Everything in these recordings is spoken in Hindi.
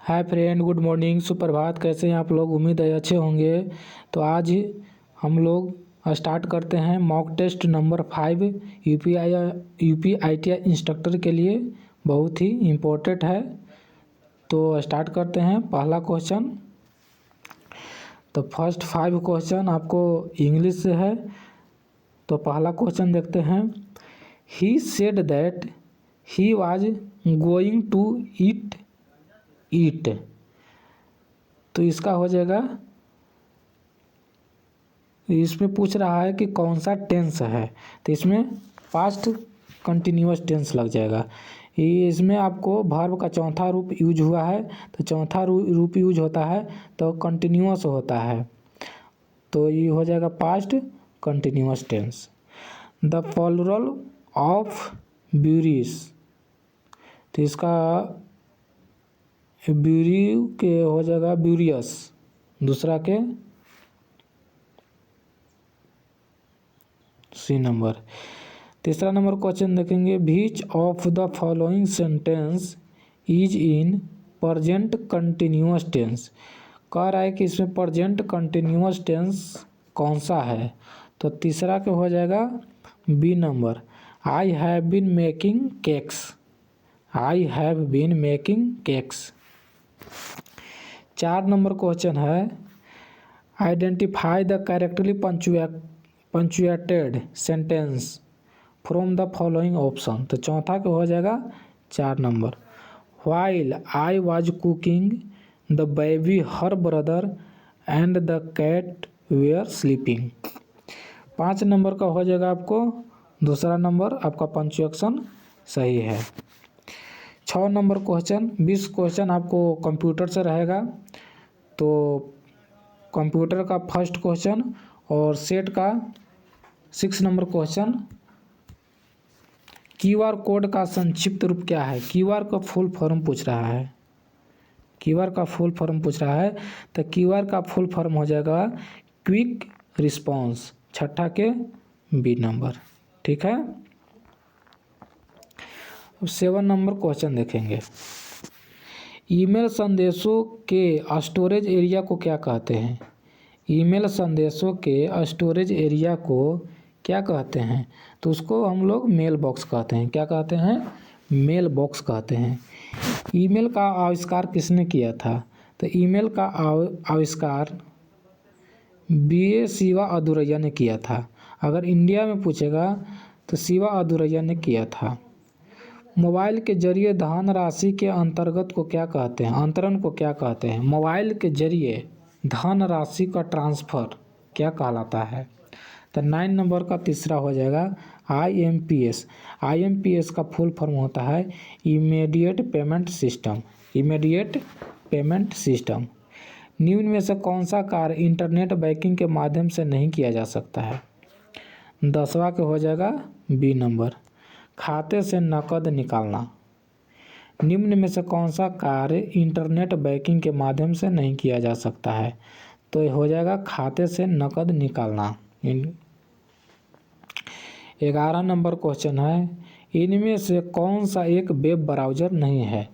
हाय फ्रेंड, गुड मॉर्निंग, सुप्रभात। कैसे हैं आप लोग? उम्मीद है अच्छे होंगे। तो आज हम लोग स्टार्ट करते हैं mock test number 5 UP instructor के लिए। बहुत ही इम्पोर्टेंट है। तो स्टार्ट करते हैं। पहला क्वेश्चन, तो फर्स्ट 5 क्वेश्चन आपको इंग्लिश से है। तो पहला क्वेश्चन देखते हैं। He said that he was going to eat. तो इसका हो जाएगा, इसमें पूछ रहा है कि कौन सा टेंस है। तो इसमें पास्ट कंटिन्यूअस टेंस लग जाएगा। इसमें आपको वर्ब का चौथा रूप यूज हुआ है। तो चौथा रूप यूज होता है तो कंटिन्यूअस होता है। तो ये हो जाएगा past continuous tense. The plural of bureaus, तो इसका ब्यूरी के हो जाएगा ब्यूरियस। दूसरा के सी नंबर। तीसरा नंबर क्वेश्चन देखेंगे। Which of the following sentence is in present continuous tense. कह रहा है कि इसमें प्रेजेंट कंटिन्यूअस टेंस कौन सा है। तो तीसरा के हो जाएगा B number. I have been making cakes. I have been making cakes. 4 number question है। Identify the correctly punctuated sentence from the following option. तो चौथा का हो जाएगा 4 number. While I was cooking the baby her brother and the cat were sleeping. 5 number का हो जाएगा आपको दूसरा नंबर। आपका पंचुएशन सही है। 6 नंबर क्वेश्चन। 20 क्वेश्चन आपको कंप्यूटर से रहेगा। तो कंप्यूटर का फर्स्ट क्वेश्चन और सेट का 6 नंबर क्वेश्चन। क्यूआर कोड का संक्षिप्त रूप क्या है। क्यूआर का फुल फॉर्म पूछ रहा है। क्यूआर का फुल फॉर्म पूछ रहा है। तो क्यूआर का फुल फॉर्म हो जाएगा क्विक रिस्पॉन्स। छठा के बी नंबर। ठीक है। अब 7 नंबर क्वेश्चन देखेंगे। ईमेल संदेशों के स्टोरेज एरिया को क्या कहते हैं। ईमेल संदेशों के स्टोरेज एरिया को क्या कहते हैं। तो उसको हम लोग मेल बॉक्स कहते हैं। क्या कहते हैं? मेल बॉक्स कहते हैं। ईमेल का आविष्कार किसने किया था। तो ईमेल का आविष्कार बी.ए. शिवा अदुरैया ने किया था। अगर इंडिया में पूछेगा तो शिवा अदुरैया ने किया था। मोबाइल के जरिए धन राशि के अंतर्गत को क्या कहते हैं। अंतरण को क्या कहते हैं। मोबाइल के जरिए धन राशि का ट्रांसफ़र क्या कहलाता है। तो 9 नंबर का तीसरा हो जाएगा IMPS। IMPS का फुल फॉर्म होता है immediate payment system. Immediate payment system. निम्न में से कौन सा कार्य इंटरनेट बैंकिंग के माध्यम से नहीं किया जा सकता है। 10वां के हो जाएगा बी नंबर। खाते से नकद निकालना। निम्न में से कौन सा कार्य इंटरनेट बैंकिंग के माध्यम से नहीं किया जा सकता है। तो ये हो जाएगा खाते से नकद निकालना। 11 नंबर क्वेश्चन है। इनमें से कौन सा एक वेब ब्राउज़र नहीं है।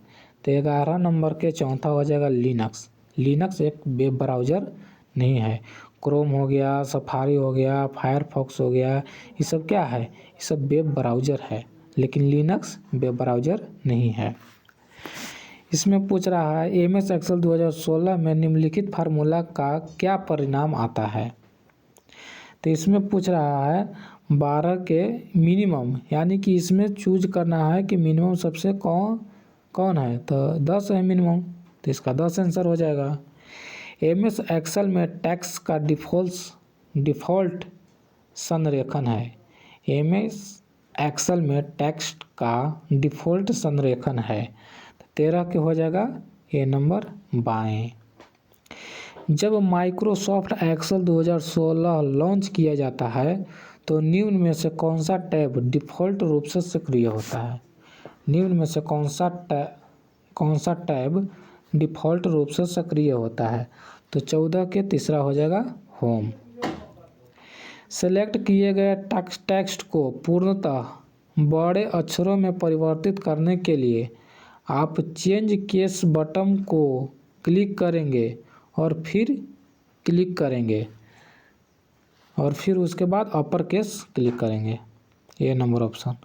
तो 11 नंबर के चौथा हो जाएगा लिनक्स। लिनक्स एक वेब ब्राउज़र नहीं है। क्रोम हो गया, सफारी हो गया, फायरफॉक्स हो गया, ये सब क्या है? ये सब वेब ब्राउज़र है। लेकिन लिनक्स वेब ब्राउज़र नहीं है। इसमें पूछ रहा है MS एक्सेल 2016 में निम्नलिखित फार्मूला का क्या परिणाम आता है। तो इसमें पूछ रहा है 12 के मिनिमम, यानी कि इसमें चूज करना है कि मिनिमम सबसे कौन है। तो 10 है मिनिमम। तो इसका 10 आंसर हो जाएगा। MS एक्सेल में टैक्स का डिफ़ॉल्ट संरेखन है। MS एक्सेल में टेक्स्ट का डिफ़ॉल्ट संरेखन है। 13 के हो जाएगा ए नंबर बाएं। जब माइक्रोसॉफ्ट एक्सेल 2016 लॉन्च किया जाता है तो निम्न में से कौन सा टैब डिफ़ॉल्ट रूप से सक्रिय होता है। निम्न में से कौन सा टैब डिफ़ॉल्ट रूप से सक्रिय होता है। तो 14 के तीसरा हो जाएगा होम। सेलेक्ट किए गए टेक्स्ट को पूर्णतः बड़े अक्षरों में परिवर्तित करने के लिए आप चेंज केस बटन को क्लिक करेंगे और फिर क्लिक करेंगे और फिर उसके बाद अपर केस क्लिक करेंगे। ये नंबर ऑप्शन।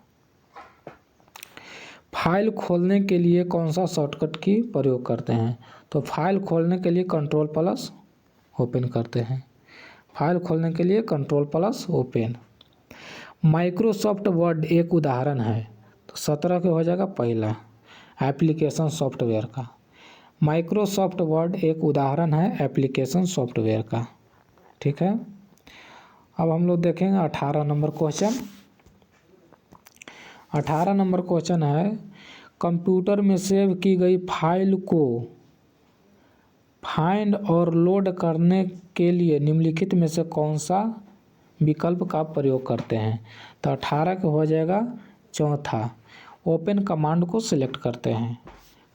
फाइल खोलने के लिए कौन सा शॉर्टकट की प्रयोग करते हैं? तो फाइल खोलने के लिए कंट्रोल प्लस ओपन करते हैं। फाइल खोलने के लिए control plus open. Microsoft word एक उदाहरण है, तो 17 के हो जाएगा पहला एप्लीकेशन सॉफ्टवेयर का। माइक्रोसॉफ्ट वर्ड एक उदाहरण है एप्लीकेशन सॉफ्टवेयर का। ठीक है, अब हम लोग देखेंगे 18 नंबर क्वेश्चन। 18 नंबर क्वेश्चन है, कंप्यूटर में सेव की गई फाइल को फाइंड और लोड करने के लिए निम्नलिखित में से कौन सा विकल्प का प्रयोग करते हैं? तो 18 का हो जाएगा चौथा, ओपन कमांड को सिलेक्ट करते हैं।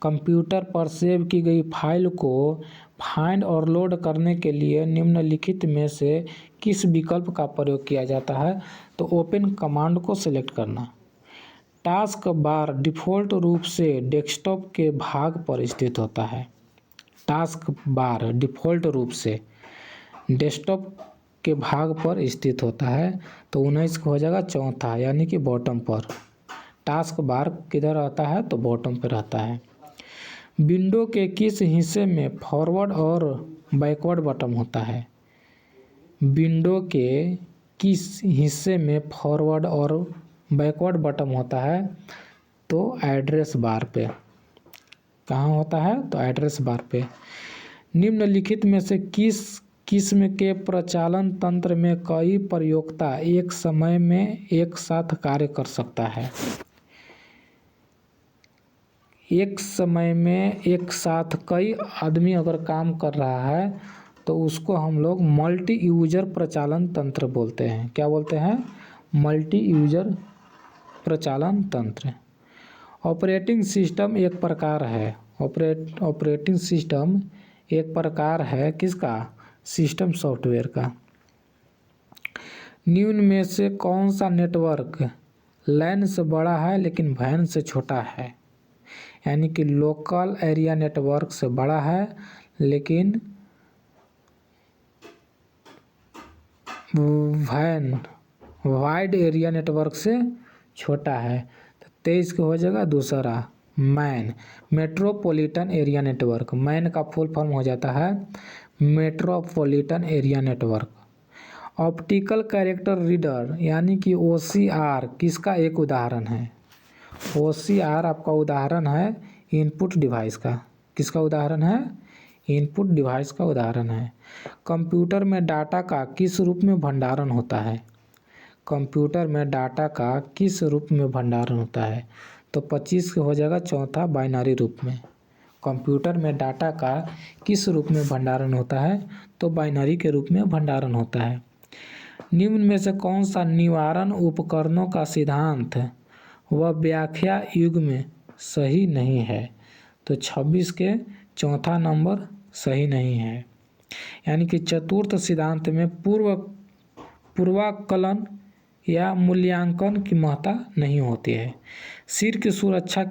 कंप्यूटर पर सेव की गई फाइल को फाइंड और लोड करने के लिए निम्नलिखित में से किस विकल्प का प्रयोग किया जाता है? तो ओपन कमांड को सिलेक्ट करना। टास्क बार डिफ़ॉल्ट रूप से डेस्कटॉप के भाग पर स्थित होता है। टास्क बार डिफ़ॉल्ट रूप से डेस्कटॉप के भाग पर स्थित होता है, तो 19 का हो जाएगा चौथा, यानी कि बॉटम पर। टास्क बार किधर रहता है? तो बॉटम पे रहता है। विंडो के किस हिस्से में फॉरवर्ड और बैकवर्ड बटन होता है? विंडो के किस हिस्से में फॉरवर्ड और बैकवर्ड बटन होता है? तो एड्रेस बार पे। कहाँ होता है? तो एड्रेस बार पे। निम्नलिखित में से किस किस्म के प्रचालन तंत्र में कई प्रयोक्ता एक समय में एक साथ कार्य कर सकता है? एक समय में एक साथ कई आदमी अगर काम कर रहा है तो उसको हम लोग मल्टी यूजर प्रचालन तंत्र बोलते हैं। क्या बोलते हैं? मल्टी यूजर प्रचालन तंत्र। ऑपरेटिंग सिस्टम एक प्रकार है। ऑपरेटिंग सिस्टम एक प्रकार है किसका? सिस्टम सॉफ्टवेयर का। निम्न में से कौन सा नेटवर्क लैन से बड़ा है लेकिन वैन से छोटा है? यानी कि लोकल एरिया नेटवर्क से बड़ा है लेकिन वैन वाइड एरिया नेटवर्क से छोटा है। तो 23 का हो जाएगा दूसरा man, metropolitan area network. Man का फुल फॉर्म हो जाता है metropolitan area network. Optical character reader यानी कि OCR किसका एक उदाहरण है? OCR आपका उदाहरण है इनपुट डिवाइस का। किसका उदाहरण है? इनपुट डिवाइस का उदाहरण है। कंप्यूटर में डाटा का किस रूप में भंडारण होता है? कंप्यूटर में डाटा का किस रूप में भंडारण होता है? तो 25 का हो जाएगा चौथा बाइनरी रूप में। कंप्यूटर में डाटा का किस रूप में भंडारण होता है? तो बाइनरी के रूप में भंडारण होता है। निम्न में से कौन सा निवारण उपकरणों का सिद्धांत व व्याख्या युग में सही नहीं है? तो 26 के चौथा नंबर सही नहीं है। यानी कि चतुर्थ सिद्धांत में पूर्वाकलन या मूल्यांकन की महत्ता नहीं होती है। सिर की सुरक्षा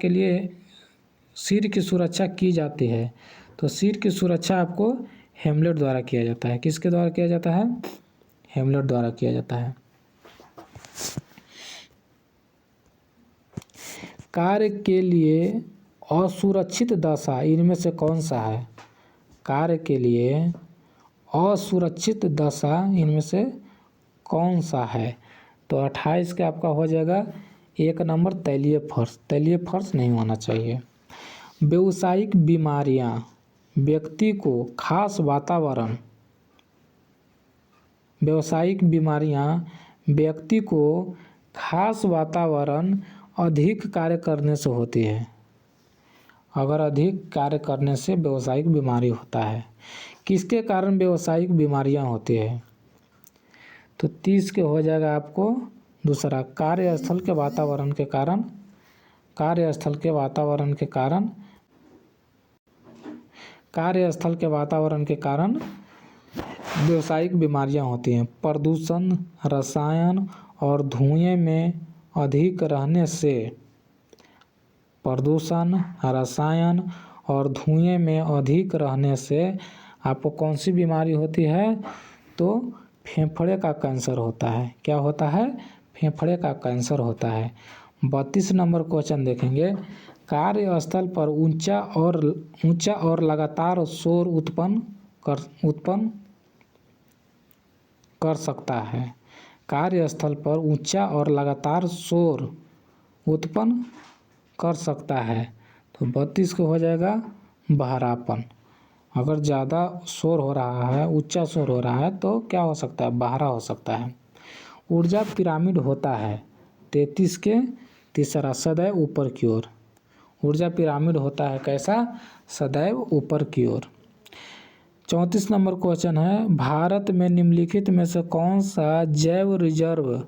की जाती है, तो सिर की सुरक्षा आपको हेमलेट द्वारा किया जाता है। किसके द्वारा किया जाता है? हेमलेट द्वारा किया जाता है। कार्य के लिए असुरक्षित दशा इनमें से कौन सा है? कार्य के लिए असुरक्षित दशा इनमें से कौन सा है? तो 28 का आपका हो जाएगा एक नंबर तैलीय फर्श। तैलीय फर्श नहीं होना चाहिए। व्यावसायिक बीमारियां व्यक्ति को खास वातावरण व्यावसायिक बीमारियां व्यक्ति को खास वातावरण अधिक कार्य करने से होती है। अगर अधिक कार्य करने से व्यावसायिक बीमारी होता है। किसके कारण व्यावसायिक बीमारियां होती है? तो 30 के हो जाएगा आपको दूसरा कार्यस्थल के वातावरण के कारण। कार्यस्थल के वातावरण के कारण कार्यस्थल के वातावरण के कारण व्यावसायिक बीमारियां होती हैं। प्रदूषण, रसायन और धुएं में अधिक रहने से प्रदूषण, रसायन और धुएं में अधिक रहने से आपको कौन सी बीमारी होती है? तो फेफड़े का कैंसर होता है। क्या होता है? फेफड़े का कैंसर होता है। 32 नंबर क्वेश्चन देखेंगे। कार्यस्थल पर ऊंचा और लगातार शोर उत्पन्न कर सकता है। कार्यस्थल पर ऊंचा और लगातार शोर उत्पन्न कर सकता है। तो 32 को हो जाएगा बहरापन। अगर ज़्यादा शोर हो रहा है, ऊंचा शोर हो रहा है तो क्या हो सकता है? बहरा हो सकता है। ऊर्जा पिरामिड होता है। 33 के तीसरा, सदैव ऊपर की ओर। ऊर्जा पिरामिड होता है कैसा? सदैव ऊपर की ओर। 34 नंबर क्वेश्चन है, भारत में निम्नलिखित में से कौन सा जैव रिजर्व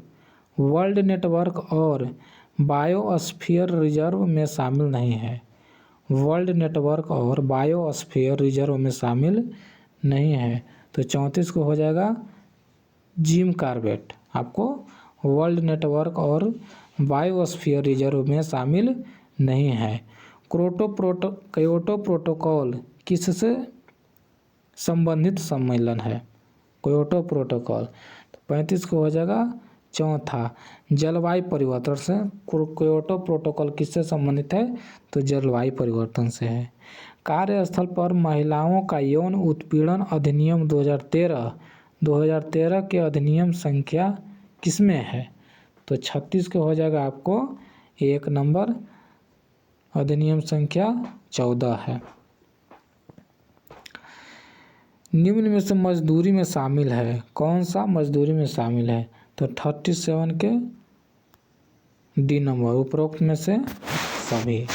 वर्ल्ड नेटवर्क और बायोस्फीयर रिजर्व में शामिल नहीं है? वर्ल्ड नेटवर्क और बायोस्फीयर रिजर्व में शामिल नहीं है। तो 34 को हो जाएगा जिम कॉर्बेट। आपको वर्ल्ड नेटवर्क और बायोस्फीयर रिजर्व में शामिल नहीं है। क्योटो प्रोटोकॉल किससे संबंधित सम्मेलन है? Kyoto protocol. तो 35 को हो जाएगा चौथा, जलवायु परिवर्तन से। क्योटो प्रोटोकॉल किससे संबंधित है? तो जलवायु परिवर्तन से है। कार्यस्थल पर महिलाओं का यौन उत्पीड़न अधिनियम 2013 के अधिनियम संख्या किसमें है? तो 36 को हो जाएगा आपको 1 नंबर, अधिनियम संख्या 14 है। निम्न में से मजदूरी में शामिल है। कौन सा मजदूरी में शामिल है? तो 37 के डी नंबर, उपरोक्त में से सभी।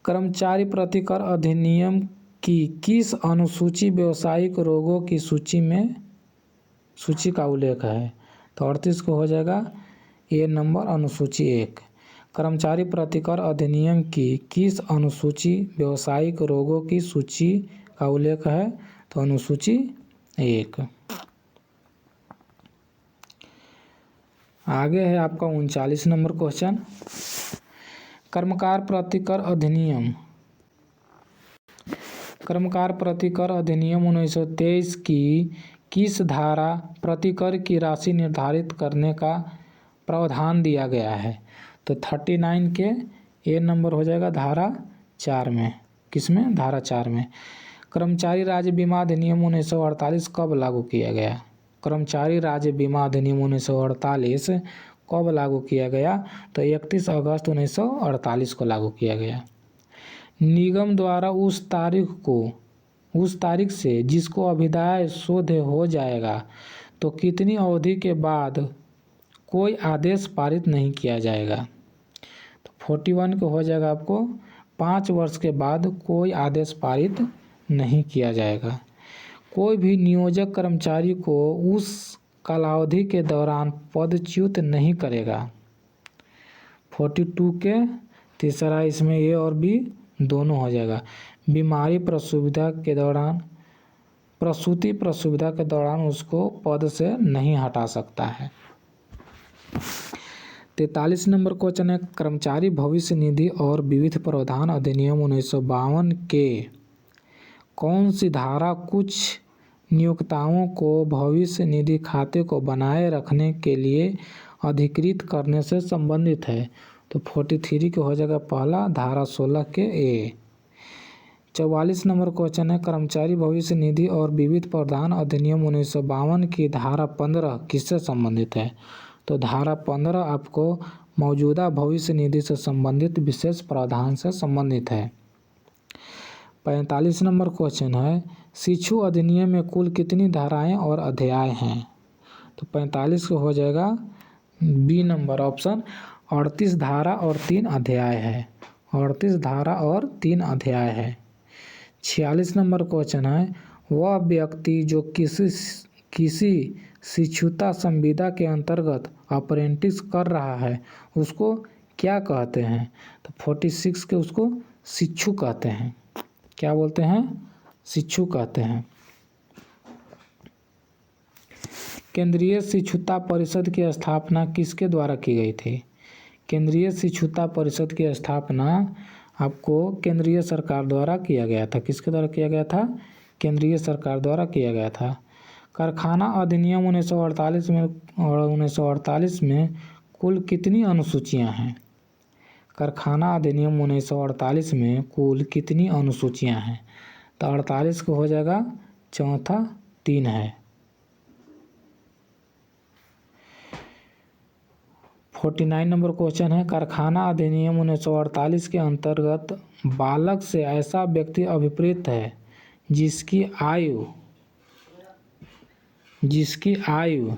कर्मचारी प्रतिकर अधिनियम की किस अनुसूची व्यावसायिक रोगों की सूची का उल्लेख है? तो 38 को हो जाएगा ए नंबर, अनुसूची 1। कर्मचारी प्रतिकर अधिनियम की किस अनुसूची व्यावसायिक रोगों की सूची का उल्लेख है? तो अनुसूची 1। आगे है आपका 39 नंबर क्वेश्चन। कर्मकार प्रतिकर अधिनियम 1923 की किस धारा प्रतिकर की राशि निर्धारित करने का प्रावधान दिया गया है? तो 39 के ए नंबर हो जाएगा धारा 4 में। किसमें? धारा 4 में। कर्मचारी राज्य बीमा अधिनियम 1948 कब लागू किया गया? कर्मचारी राज्य बीमा अधिनियम 1948 कब लागू किया गया? तो 31 अगस्त 1948 को लागू किया गया। निगम द्वारा उस तारीख से जिसको अभिदाय शोध हो जाएगा तो कितनी अवधि के बाद कोई आदेश पारित नहीं किया जाएगा? तो 41 को हो जाएगा आपको 5 वर्ष के बाद कोई आदेश पारित नहीं किया जाएगा। कोई भी नियोजक कर्मचारी को उस कालावधि के दौरान पदच्युत नहीं करेगा। 42 के तीसरा, इसमें ए और बी दोनों हो जाएगा। बीमारी प्रसूति प्रसुविधा के दौरान उसको पद से नहीं हटा सकता है। 43 नंबर क्वेश्चन है, कर्मचारी भविष्य निधि और विविध प्रावधान अधिनियम 1952 के कौन सी धारा कुछ नियोक्ताओं को भविष्य निधि खाते को बनाए रखने के लिए अधिकृत करने से संबंधित है? तो 43 को हो जाएगा पहला, धारा 16 के ए। 44 नंबर क्वेश्चन है, कर्मचारी भविष्य निधि और विविध प्रावधान अधिनियम 1952 की धारा 15 किससे संबंधित है? तो धारा 15 आपको मौजूदा भविष्य निधि से संबंधित विशेष प्रावधान से संबंधित है। 45 नंबर क्वेश्चन है, शिशु अधिनियम में कुल कितनी धाराएं और अध्याय हैं? तो 45 को हो जाएगा बी नंबर, ऑप्शन 38 धारा और 3 अध्याय है। 38 धारा और 3 अध्याय है। 46 नंबर क्वेश्चन है, वह व्यक्ति जो किसी शिक्षुता संविदा के अंतर्गत अप्रेंटिस कर रहा है उसको क्या कहते हैं? तो 46 के उसको शिक्षु कहते हैं। क्या बोलते हैं? शिक्षु कहते हैं। केंद्रीय शिक्षुता परिषद की स्थापना किसके द्वारा की गई थी? केंद्रीय शिक्षुता परिषद की स्थापना आपको केंद्रीय सरकार द्वारा किया गया था। किसके द्वारा किया गया था? केंद्रीय सरकार द्वारा किया गया था। कारखाना अधिनियम 1948 में कुल कितनी अनुसूचियां हैं? कारखाना अधिनियम 1948 में कुल कितनी अनुसूचियां हैं? तो 48 को हो जाएगा चौथा 3 है। 49 नंबर क्वेश्चन है, कारखाना अधिनियम 1948 के अंतर्गत बालक से ऐसा व्यक्ति अभिप्रेत है जिसकी आयु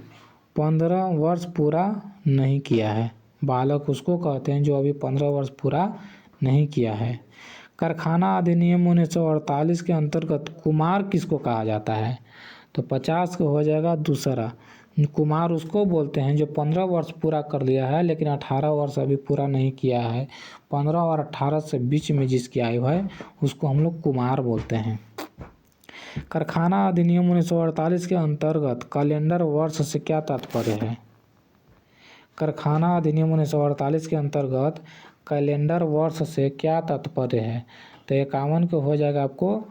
15 वर्ष पूरा नहीं किया है। बालक उसको कहते हैं जो अभी 15 वर्ष पूरा नहीं किया है। कारखाना अधिनियम 1948 के अंतर्गत कुमार किसको कहा जाता है? तो 50 को हो जाएगा दूसरा। कुमार उसको बोलते हैं जो 15 वर्ष पूरा कर लिया है लेकिन 18 वर्ष अभी पूरा नहीं किया है। 15 और 18 से बीच में जिसकी आयु है उसको हम लोग कुमार बोलते हैं। कारखाना अधिनियम 1948 के अंतर्गत कैलेंडर वर्ष से क्या तात्पर्य है? कारखाना अधिनियम 1948 के अंतर्गत कैलेंडर वर्ष से क्या तात्पर्य है? तो 51 को हो जाएगा आपको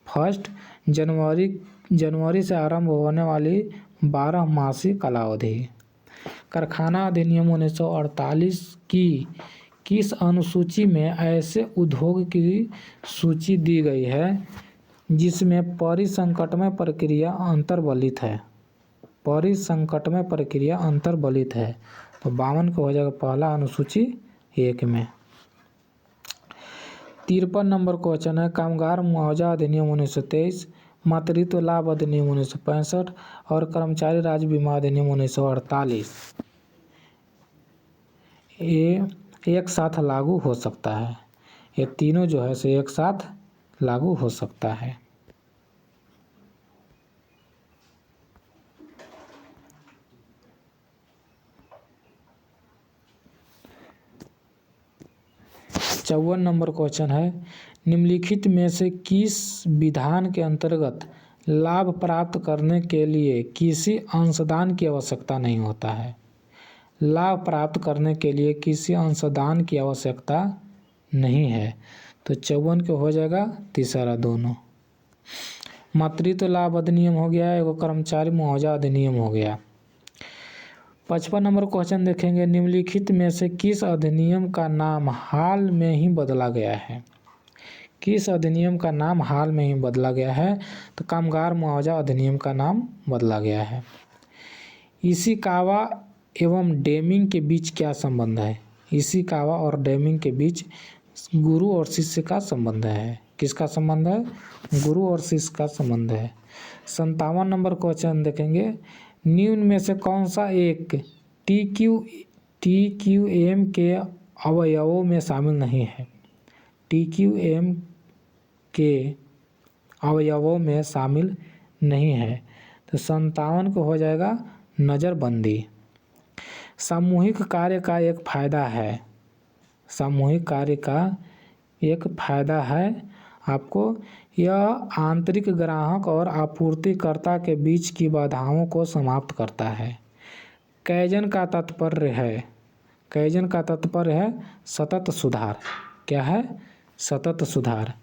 1 जनवरी से आरंभ होने वाली 12 मासी कालावधि। कारखाना अधिनियम 1948 की किस अनुसूची में ऐसे उद्योग की सूची दी गई है जिसमें परिसंकटमय प्रक्रिया अंतर्बलित है? परिसंकटमय प्रक्रिया अंतर्बलित है। तो 52 को हो जाएगा पहला अनुसूची 1 में। 53 नंबर क्वेश्चन है, कामगार मुआवजा अधिनियम 1923, मातृत्व लाभ अधिनियम 1965 और कर्मचारी राज्य बीमा अधिनियम 1948 ये एक साथ लागू हो सकता है। ये तीनों जो है से एक साथ लागू हो सकता है। चौवन नंबर क्वेश्चन है, निम्नलिखित में से किस विधान के अंतर्गत लाभ प्राप्त करने के लिए किसी अंशदान की आवश्यकता नहीं होता है? लाभ प्राप्त करने के लिए किसी अंशदान की आवश्यकता नहीं है। तो 54 को हो जाएगा तीसरा दोनों। मातृत्व लाभ अधिनियम हो गया, एगो कर्मचारी मुआवजा अधिनियम हो गया। 55 नंबर क्वेश्चन देखेंगे, निम्नलिखित में से किस अधिनियम का नाम हाल में ही बदला गया है? किस अधिनियम का नाम हाल में ही बदला गया है? तो कामगार मुआवजा अधिनियम का नाम बदला गया है। इशिकावा एवं डेमिंग के बीच क्या संबंध है? इशिकावा और डेमिंग के बीच गुरु और शिष्य का संबंध है। किसका संबंध है? गुरु और शिष्य का संबंध है। 57 नंबर क्वेश्चन देखेंगे, निम्न में से कौन सा एक TQM के अवयवों में शामिल नहीं है? TQM के अवयवों में शामिल नहीं है। तो 57 को हो जाएगा नज़रबंदी। सामूहिक कार्य का एक फायदा है, सामूहिक कार्य का एक फायदा है आपको, यह आंतरिक ग्राहक और आपूर्तिकर्ता के बीच की बाधाओं को समाप्त करता है। कैजन का तात्पर्य है सतत सुधार। क्या है? सतत सुधार।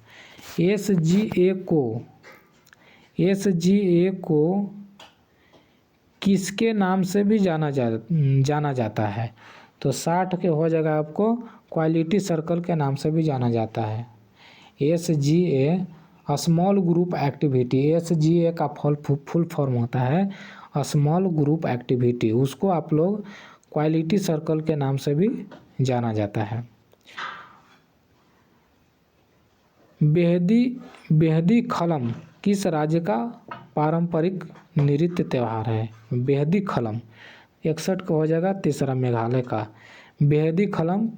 SGA को किसके नाम से भी जाना जाता है? तो 60 के हो जाएगा आपको क्वालिटी सर्कल के नाम से भी जाना जाता है। SGA small group activity, SGA का फुल फॉर्म होता है स्मॉल ग्रुप एक्टिविटी, उसको आप लोग क्वालिटी सर्कल के नाम से भी जाना जाता है। बेहदी खलम किस राज्य का पारंपरिक नृत्य त्यौहार है? बेहदी खलम 61 को हो जाएगा तीसरा मेघालय का। बेहदी खलम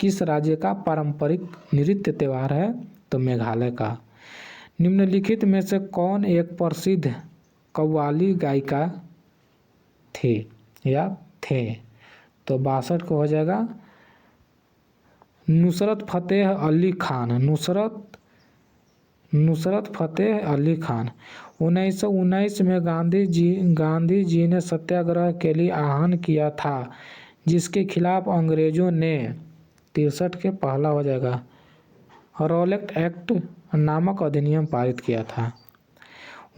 किस राज्य का पारंपरिक नृत्य त्यौहार है? तो मेघालय का। निम्नलिखित में से कौन एक प्रसिद्ध कव्वाली गायिका थे? तो 62 को हो जाएगा नुसरत फतेह अली खान। नुसरत फतेह अली खान। 1919 में गांधी जी ने सत्याग्रह के लिए आह्वान किया था जिसके खिलाफ अंग्रेजों ने 63 के पहला हो जाएगा रॉलेट एक्ट नामक अधिनियम पारित किया था।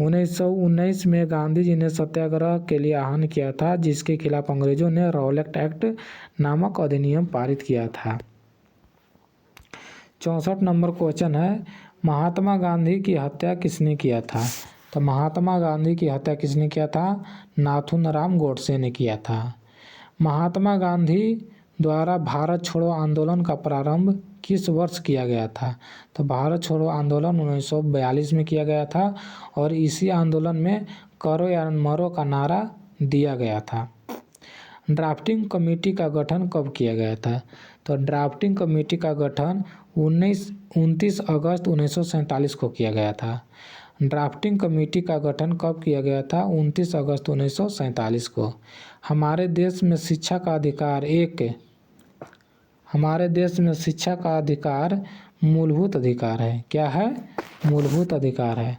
1919 में गांधी जी ने सत्याग्रह के लिए आह्वान किया था, जिसके खिलाफ अंग्रेजों ने रॉलेट एक्ट नामक अधिनियम पारित किया था। 64 नंबर क्वेश्चन है, महात्मा गांधी की हत्या किसने किया था? तो महात्मा गांधी की हत्या किसने किया था? नाथूराम गोडसे ने किया था। महात्मा गांधी द्वारा भारत छोड़ो आंदोलन का प्रारंभ किस वर्ष किया गया था? तो भारत छोड़ो आंदोलन 1942 में किया गया था और इसी आंदोलन में करो या मरो का नारा दिया गया था। ड्राफ्टिंग कमेटी का गठन कब किया गया था? तो ड्राफ्टिंग कमेटी का गठन 29 अगस्त 1947 को किया गया था। ड्राफ्टिंग कमेटी का गठन कब किया गया था? 29 अगस्त 1947 को। हमारे देश में शिक्षा का अधिकार मूलभूत अधिकार है। क्या है? मूलभूत अधिकार है।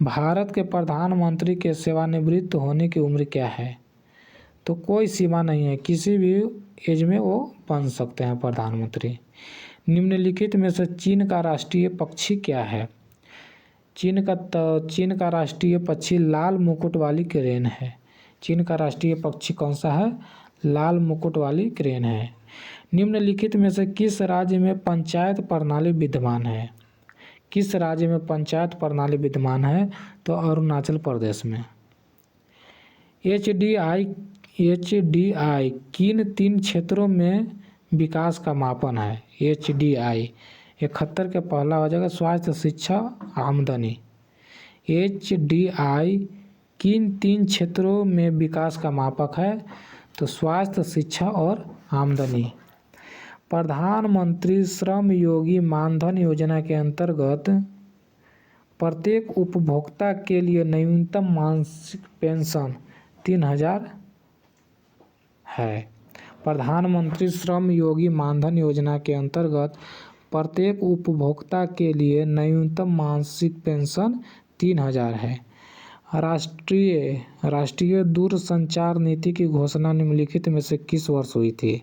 भारत के प्रधानमंत्री के सेवानिवृत्त होने की उम्र क्या है? तो कोई सीमा नहीं है, किसी भी एज में वो बन सकते हैं प्रधानमंत्री। निम्नलिखित में से चीन का राष्ट्रीय पक्षी क्या है? चीन का राष्ट्रीय पक्षी लाल मुकुट वाली क्रेन है। चीन का राष्ट्रीय पक्षी कौन सा है? लाल मुकुट वाली क्रेन है। निम्नलिखित में से किस राज्य में पंचायत प्रणाली विद्यमान है? किस राज्य में पंचायत प्रणाली विद्यमान है? तो अरुणाचल प्रदेश में। HDI किन 3 क्षेत्रों में विकास का मापन है? HDI 71 के पहला हो जाएगा स्वास्थ्य, शिक्षा, आमदनी। HDI किन 3 क्षेत्रों में विकास का मापक है? तो स्वास्थ्य, शिक्षा और आमदनी। प्रधानमंत्री श्रम योगी मानधन योजना के अंतर्गत प्रत्येक उपभोक्ता के लिए न्यूनतम मासिक पेंशन 3000 है। प्रधानमंत्री श्रम योगी मानधन योजना के अंतर्गत प्रत्येक उपभोक्ता के लिए न्यूनतम मासिक पेंशन 3000 है। राष्ट्रीय दूरसंचार नीति की घोषणा निम्नलिखित में से किस वर्ष हुई थी?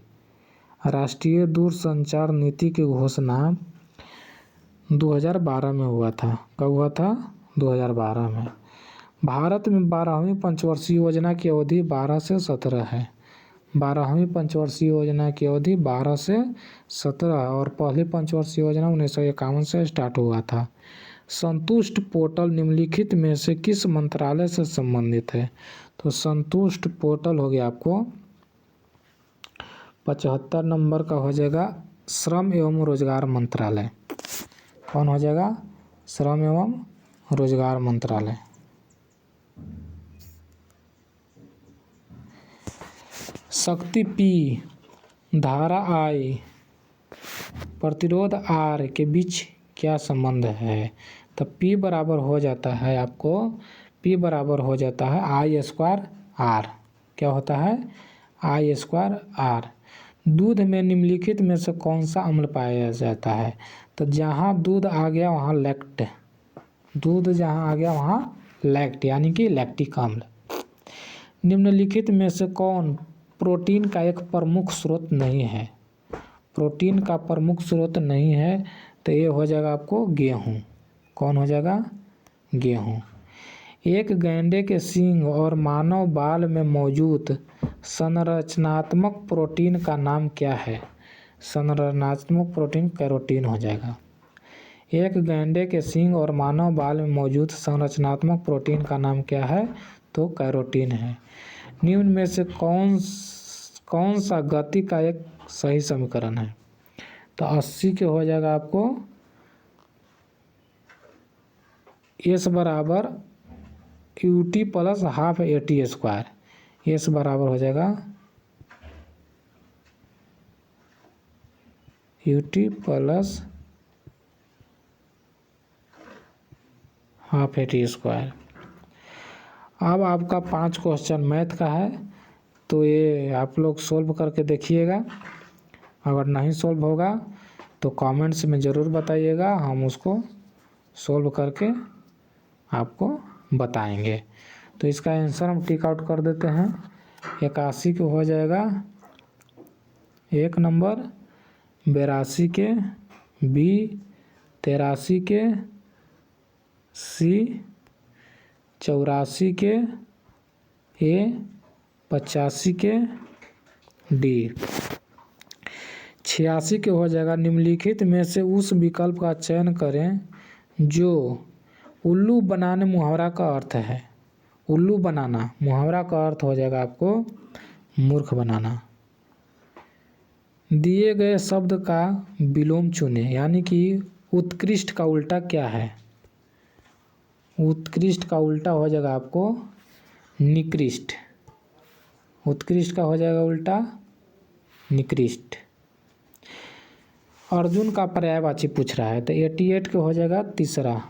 राष्ट्रीय दूरसंचार नीति की घोषणा 2012 में हुआ था। कब हुआ था? 2012 में। भारत में 12वीं पंचवर्षीय योजना की अवधि 12 से 17 है। 12वीं पंचवर्षीय योजना की अवधि 12 से 17 और पहली पंचवर्षीय योजना 1951 से स्टार्ट हुआ था। संतुष्ट पोर्टल निम्नलिखित में से किस मंत्रालय से संबंधित है? तो संतुष्ट पोर्टल हो गया आपको 75 नंबर का हो जाएगा श्रम एवं रोजगार मंत्रालय। कौन हो जाएगा? श्रम एवं रोजगार मंत्रालय। शक्ति P, धारा I, प्रतिरोध R के बीच क्या संबंध है? तो P बराबर हो जाता है आपको, P बराबर हो जाता है I²R। क्या होता है? I²R। दूध में निम्नलिखित में से कौन सा अम्ल पाया जाता है? तो जहाँ दूध आ गया वहाँ लैक्ट, दूध जहाँ आ गया वहाँ लैक्ट यानी कि लैक्टिक अम्ल। निम्नलिखित में से कौन प्रोटीन का एक प्रमुख स्रोत नहीं है? प्रोटीन का प्रमुख स्रोत नहीं है तो ये हो जाएगा आपको गेहूँ। कौन हो जाएगा? गेहूँ। एक गैंडे के सींग और मानव बाल में मौजूद संरचनात्मक प्रोटीन का नाम क्या है? संरचनात्मक प्रोटीन कैरोटीन हो जाएगा। एक गैंडे के सींग और मानव बाल में मौजूद संरचनात्मक प्रोटीन का नाम क्या है? तो कैरोटीन है। निम्न में से कौन सा गति का एक सही समीकरण है? तो 80 के हो जाएगा आपको S बराबर ut plus half AT²। S बराबर हो जाएगा ut प्लस हाफ AT²। अब आपका 5 क्वेश्चन मैथ का है, तो ये आप लोग सोल्व करके देखिएगा। अगर नहीं सोल्व होगा तो कमेंट्स में ज़रूर बताइएगा, हम उसको सोल्व करके आपको बताएंगे। तो इसका आंसर हम टिक आउट कर देते हैं। 81 को हो जाएगा 1 नंबर, 82 के, बी 83 के, सी 84 के, ए 85 के, डी 86 के हो जाएगा। निम्नलिखित में से उस विकल्प का चयन करें जो उल्लू बनाने मुहावरा का अर्थ है। उल्लू बनाना मुहावरा का अर्थ हो जाएगा आपको मूर्ख बनाना। दिए गए शब्द का विलोम चुनें, यानी कि उत्कृष्ट का उल्टा क्या है। उत्कृष्ट का उल्टा हो जाएगा आपको निकृष्ट। उत्कृष्ट का हो जाएगा उल्टा निकृष्ट। अर्जुन का पर्यायवाची पूछ रहा है, तो 88 के हो जाएगा तीसरा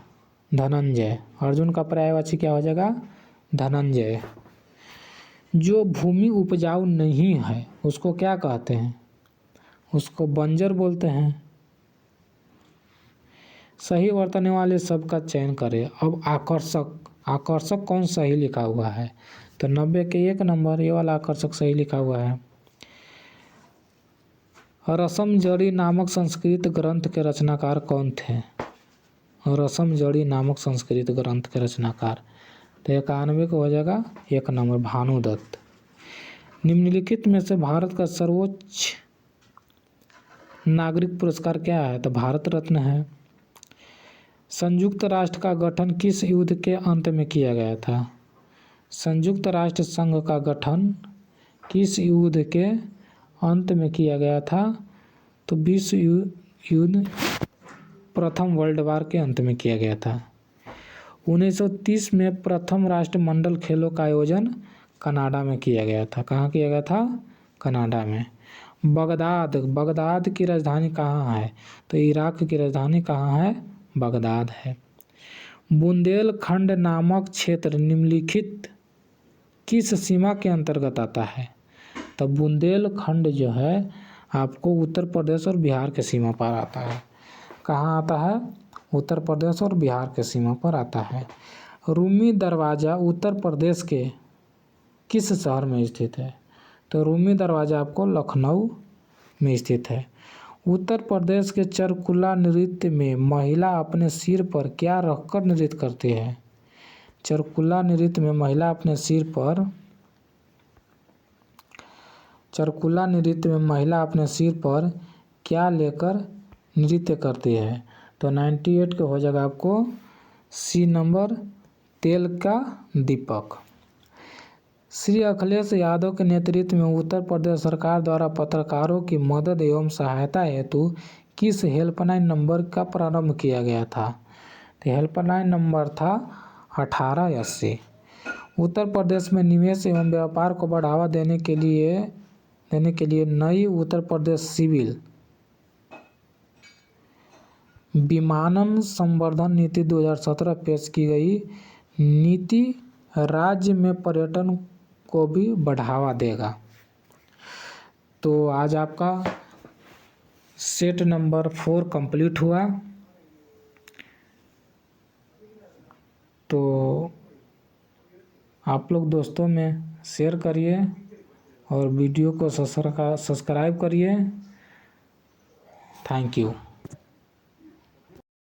धनंजय। अर्जुन का पर्यायवाची क्या हो जाएगा धनंजय। जो भूमि उपजाऊ नहीं है उसको क्या कहते हैं, उसको बंजर बोलते हैं। सही वर्तने वाले शब्द का चयन करें। अब आकर्षक, आकर्षक कौन सही लिखा हुआ है, तो 90 के 1 नंबर, ये वाला आकर्षक सही लिखा हुआ है। रसमजड़ी नामक संस्कृत ग्रंथ के रचनाकार कौन थे। रसमजड़ी नामक संस्कृत ग्रंथ के रचनाकार, तो 91 को हो जाएगा 1 नंबर भानुदत्त। निम्नलिखित में से भारत का सर्वोच्च नागरिक पुरस्कार क्या है, तो भारत रत्न है। संयुक्त राष्ट्र का गठन किस युद्ध के अंत में किया गया था। संयुक्त राष्ट्र संघ का गठन किस युद्ध के अंत में किया गया था, तो विश्व युद्ध प्रथम वर्ल्ड वार के अंत में किया गया था। 1930 में प्रथम राष्ट्रमंडल खेलों का आयोजन कनाडा में किया गया था। कहाँ किया गया था, कनाडा में। बगदाद, बगदाद की राजधानी कहाँ है, तो इराक की राजधानी कहाँ है, बगदाद है। बुंदेलखंड नामक क्षेत्र निम्नलिखित किस सीमा के अंतर्गत आता है, तो बुंदेलखंड जो है आपको उत्तर प्रदेश और बिहार के सीमा पर आता है। कहाँ आता है, उत्तर प्रदेश और बिहार के सीमा पर आता है। रूमी दरवाज़ा उत्तर प्रदेश के किस शहर में स्थित है, तो रूमी दरवाज़ा आपको लखनऊ में स्थित है। उत्तर प्रदेश के चरकुला नृत्य में महिला अपने सिर पर क्या रखकर नृत्य करती है। चरकुला नृत्य में महिला अपने सिर पर, चरकुला नृत्य में महिला अपने सिर पर क्या लेकर नृत्य करती है, तो 98 के हो जाएगा आपको सी नंबर तेल का दीपक। श्री अखिलेश यादव के नेतृत्व में उत्तर प्रदेश सरकार द्वारा पत्रकारों की मदद एवं सहायता हेतु किस हेल्पलाइन नंबर का प्रारंभ किया गया था, तो हेल्पलाइन नंबर था 1880। उत्तर प्रदेश में निवेश एवं व्यापार को बढ़ावा देने के लिए नई उत्तर प्रदेश सिविल विमानन संवर्धन नीति 2017 पेश की गई। नीति राज्य में पर्यटन को भी बढ़ावा देगा। तो आज आपका सेट नंबर 4 कंप्लीट हुआ। तो आप लोग दोस्तों में शेयर करिए और वीडियो को सब्सक्राइब करिए। Thank you.